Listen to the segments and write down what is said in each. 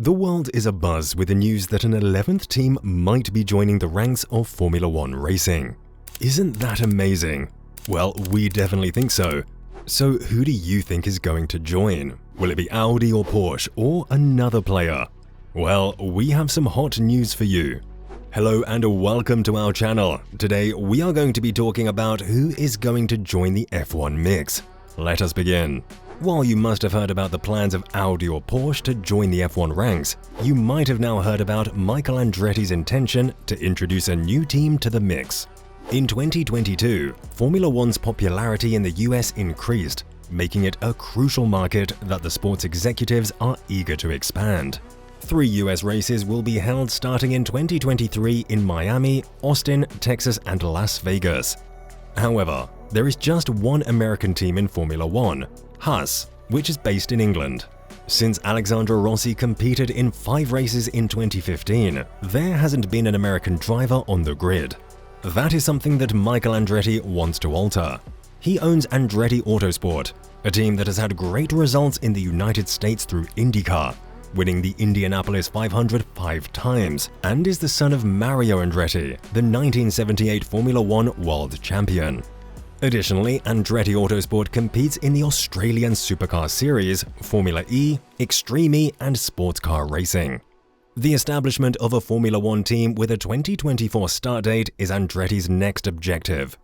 The world is abuzz with the news that an 11th team might be joining the ranks of Formula One racing. Isn't that amazing? Well, we definitely think so. So who do you think is going to join? Will it be Audi or Porsche or another player? Well, we have some hot news for you. Hello and welcome to our channel. Today we are going to be talking about who is going to join the F1 mix. Let us begin. While you must have heard about the plans of Audi or Porsche to join the F1 ranks, you might have now heard about Michael Andretti's intention to introduce a new team to the mix. In 2022, Formula One's popularity in the US increased, making it a crucial market that the sport's executives are eager to expand. 3 US races will be held starting in 2023 in Miami, Austin, Texas, and Las Vegas. However, there is just one American team in Formula One, Haas, which is based in England. Since Alexander Rossi competed in 5 races in 2015, there hasn't been an American driver on the grid. That is something that Michael Andretti wants to alter. He owns Andretti Autosport, a team that has had great results in the United States through IndyCar, winning the Indianapolis 500 5 times, and is the son of Mario Andretti, the 1978 Formula One world champion. Additionally, Andretti Autosport competes in the Australian Supercar Series, Formula E, Extreme E, and sports car racing. The establishment of a Formula One team with a 2024 start date is Andretti's next objective.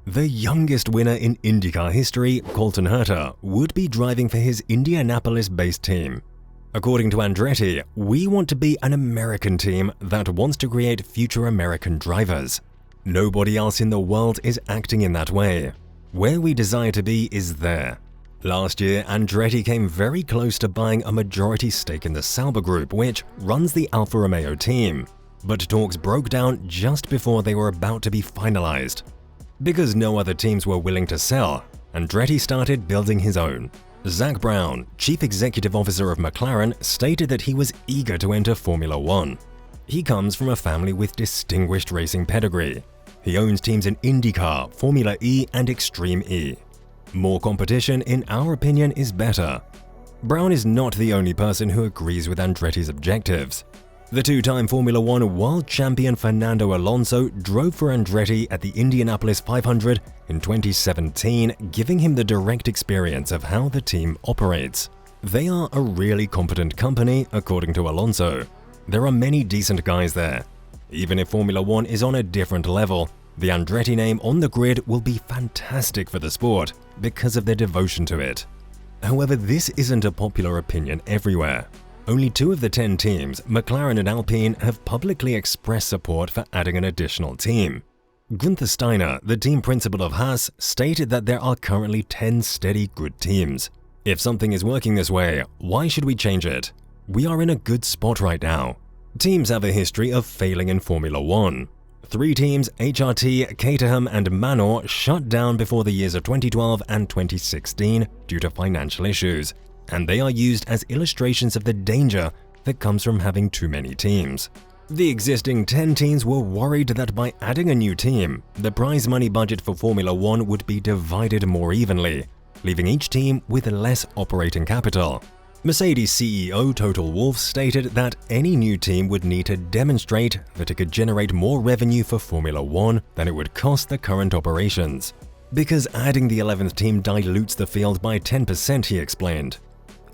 The youngest winner in IndyCar history, Colton Herta, would be driving for his Indianapolis-based team. According to Andretti, we want to be an American team that wants to create future American drivers. Nobody else in the world is acting in that way. Where we desire to be is there. Last year, Andretti came very close to buying a majority stake in the Sauber Group, which runs the Alfa Romeo team, but talks broke down just before they were about to be finalized. Because no other teams were willing to sell, Andretti started building his own. Zak Brown, chief executive officer of McLaren, stated that he was eager to enter Formula One. He comes from a family with distinguished racing pedigree. He owns teams in IndyCar, Formula E, and Extreme E. More competition, in our opinion, is better. Brown is not the only person who agrees with Andretti's objectives. The 2-time Formula One world champion Fernando Alonso drove for Andretti at the Indianapolis 500 in 2017, giving him the direct experience of how the team operates. They are a really competent company, according to Alonso. There are many decent guys there. Even if Formula One is on a different level, the Andretti name on the grid will be fantastic for the sport because of their devotion to it. However, this isn't a popular opinion everywhere. Only 2 of the 10 teams, McLaren and Alpine, have publicly expressed support for adding an additional team. Gunther Steiner, the team principal of Haas, stated that there are currently 10 steady good teams. If something is working this way, why should we change it? We are in a good spot right now. Teams have a history of failing in Formula One. 3 teams, HRT, Caterham, and Manor, shut down before the years of 2012 and 2016 due to financial issues, and they are used as illustrations of the danger that comes from having too many teams. The existing 10 teams were worried that by adding a new team, the prize money budget for Formula One would be divided more evenly, leaving each team with less operating capital. Mercedes CEO Toto Wolff stated that any new team would need to demonstrate that it could generate more revenue for Formula One than it would cost the current operations. Because adding the 11th team dilutes the field by 10%, he explained.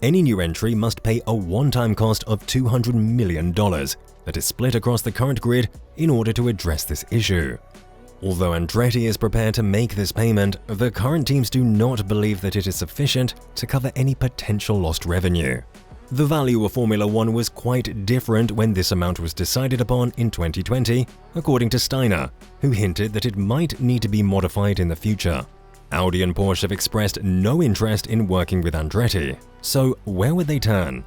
Any new entry must pay a one-time cost of $200 million that is split across the current grid in order to address this issue. Although Andretti is prepared to make this payment, the current teams do not believe that it is sufficient to cover any potential lost revenue. The value of Formula One was quite different when this amount was decided upon in 2020, according to Steiner, who hinted that it might need to be modified in the future. Audi and Porsche have expressed no interest in working with Andretti, so where would they turn?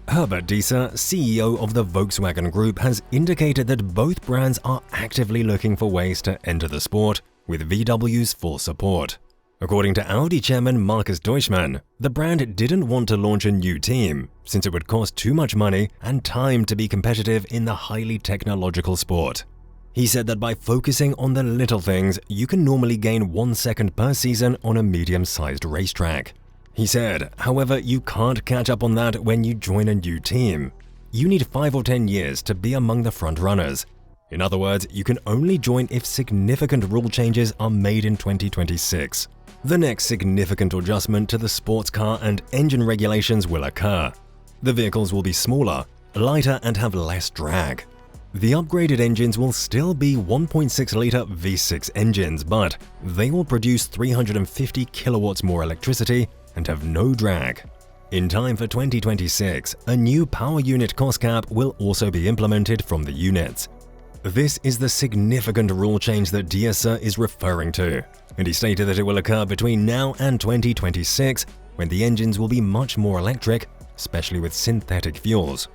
Herbert Diess, CEO of the Volkswagen Group, has indicated that both brands are actively looking for ways to enter the sport, with VW's full support. According to Audi chairman Markus Deutschmann, the brand didn't want to launch a new team, since it would cost too much money and time to be competitive in the highly technological sport. He said that by focusing on the little things, you can normally gain 1 second per season on a medium-sized racetrack. He said, however, you can't catch up on that when you join a new team. you need 5 or 10 years to be among the front runners. In other words, you can only join if significant rule changes are made in 2026. The next significant adjustment to the sports car and engine regulations will occur. The vehicles will be smaller, lighter, and have less drag. The upgraded engines will still be 1.6-liter V6 engines, but they will produce 350 kilowatts more electricity and have no drag. In time for 2026, a new power unit cost cap will also be implemented from the units. This is the significant rule change that Diessa is referring to, and he stated that it will occur between now and 2026, when the engines will be much more electric, especially with synthetic fuels.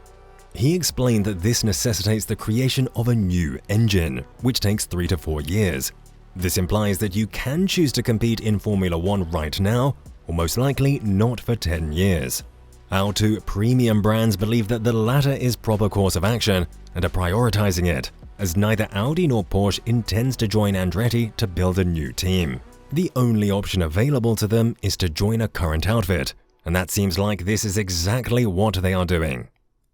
He explained that this necessitates the creation of a new engine, which takes 3 to 4 years. This implies that you can choose to compete in Formula One right now, or most likely not for 10 years. Our two premium brands believe that the latter is proper course of action and are prioritizing it, as neither Audi nor Porsche intends to join Andretti to build a new team. The only option available to them is to join a current outfit, and that seems like this is exactly what they are doing.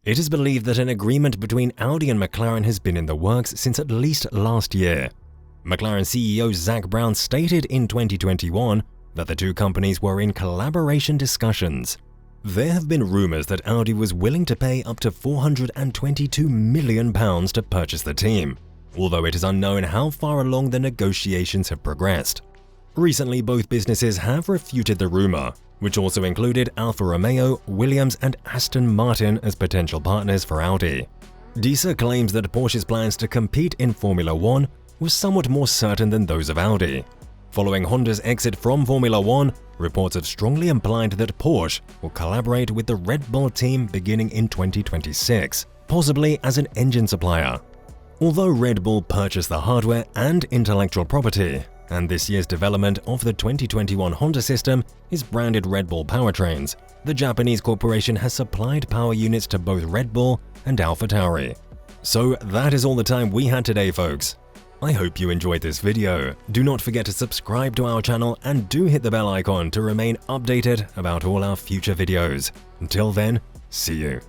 It is believed that an agreement between Audi and McLaren has been in the works since at least last year. McLaren CEO Zak Brown stated in 2021 that the two companies were in collaboration discussions. There have been rumors that Audi was willing to pay up to £422 million to purchase the team, although it is unknown how far along the negotiations have progressed. Recently, both businesses have refuted the rumor, which also included Alfa Romeo, Williams, and Aston Martin as potential partners for Audi. Diessa claims that Porsche's plans to compete in Formula One was somewhat more certain than those of Audi. Following Honda's exit from Formula One, reports have strongly implied that Porsche will collaborate with the Red Bull team beginning in 2026, possibly as an engine supplier. Although Red Bull purchased the hardware and intellectual property, and this year's development of the 2021 Honda system is branded Red Bull powertrains, the Japanese corporation has supplied power units to both Red Bull and AlphaTauri. So that is all the time we had today, folks. I hope you enjoyed this video. Do not forget to subscribe to our channel and do hit the bell icon to remain updated about all our future videos. Until then, see you.